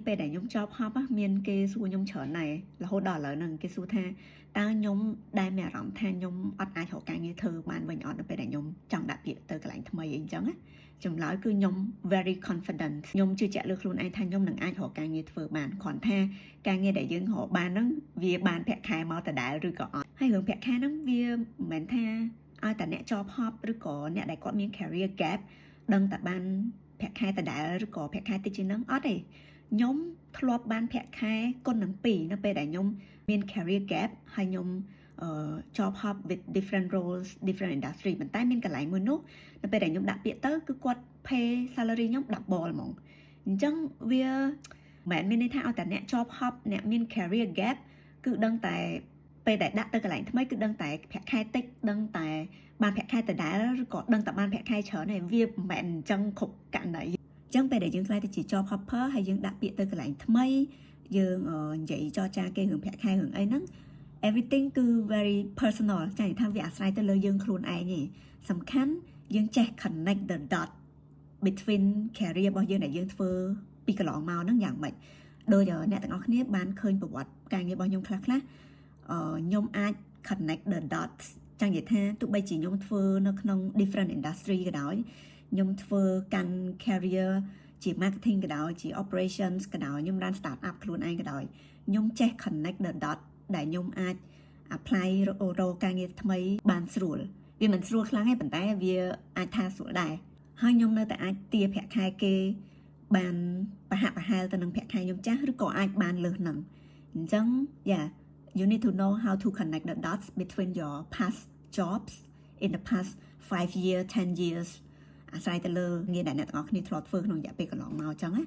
ពេលដែលខ្ញុំចប់ហប់មានគេសួរខ្ញុំច្រើនណែរហូតដល់ឥឡូវហ្នឹងគេសួរថាតើខ្ញុំដែលមានអារម្មណ៍ថាខ្ញុំអត់អាចរកការងារធ្វើបានវិញអត់នៅពេលដែលខ្ញុំចង់ដាក់ពាក្យទៅកន្លែងថ្មីអីចឹងណាចម្លើយគឺខ្ញុំ very confident ខ្ញុំជឿជាក់លើខ្លួនឯងថាខ្ញុំនឹងអាចរកការងារធ្វើបានគ្រាន់ថាការងារដែលយើងរកបានហ្នឹងវាបានប្រាក់ខែមកដដែលឬក៏អត់ហើយរឿងប្រាក់ខែហ្នឹងវាមិនមែនថាឲ្យតែអ្នកចប់ហប់ឬក៏អ្នកដែលគាត់មាន career gap ដឹងតែបានប្រាក់ខែដដែលឬក៏ប្រាក់ខែតិចជាងហ្នឹងអត់ទេខ្ញុំធ្លាប់បានប្រាក់ខែគុណនឹង2នៅពេលដែលខ្ញុំមាន career gap ហើយខ្ញុំjob hop with different roles different industry ប៉ុន្តែមានកន្លែងមួយនោះនៅពេលដែលខ្ញុំដាក់ពាក្យទៅគឺគាត់ pay salary ខ្ញុំ double ហ្មងអញ្ចឹងវាមិនមែនមានន័យថាឲ្យតែអ្នក job hop អ្នកមាន career gap គឺដឹងតែពេលដែលដាក់ទៅកន្លែងថ្មីគឺដឹងតែប្រាក់ខែតិចដឹងតែបានប្រាក់ខែដដែលឬក៏ដឹងតែបានប្រាក់ខែច្រើនហើយវាមិនមែនអញ្ចឹងគ្រប់ករណីអញ្ចឹងពេលដែលយើងខ្លាចទៅជា job hopper ហើយយើងដាក់ពាក្យទៅកន្លែងថ្មីយើងនិយាយចរចាគេរឿងប្រាក់ខែរឿងអីហ្នឹង everything គឺ very personal ចា៎និយាយថាវាអាស្រ័យទៅលើយើងខ្លួនឯងទេសំខាន់យើងចេះ connect the dot between career របស់យើងដែលយើងធ្វើពីកន្លងមកហ្នឹងយ៉ាងម៉េចដោយអ្នកទាំងអស់គ្នាបានឃើញប្រវត្តិការងាររបស់ខ្ញុំខ្លះខ្ញុំអាច connect the dots ចឹងនិយាយថាទោះបីជាខ្ញុំធ្វើនៅក្នុង different industry ក៏ដោយខ្ញុំធ្វើកាន់ career ជា marketing ក៏ដោយជា operations ក៏ដោយខ្ញុំបាន start up ខ្លួនឯងក៏ដោយខ្ញុំចេះ connect the dot ដែលខ្ញុំអាច apply រកការងារថ្មីបានស្រួលវាមិនស្រួលខ្លាំងទេប៉ុន្តែវាអាចថាស្រួលដែរហើយខ្ញុំនៅតែអាចទារប្រាក់ខែគេបានប្រហាក់ប្រហែលទៅនឹងប្រាក់ខែខ្ញុំចាស់ឬក៏អាចបានលើសហ្នឹងអញ្ចឹង you need to know how to connect the dots between your past jobs in the past 5 years 10 years អាស្រ័យទៅលើងារដែលអ្នកទាំងអស់គ្នាធ្លាប់ធ្វើក្នុងរយៈពេលកន្លងមកអញ្ចឹងណា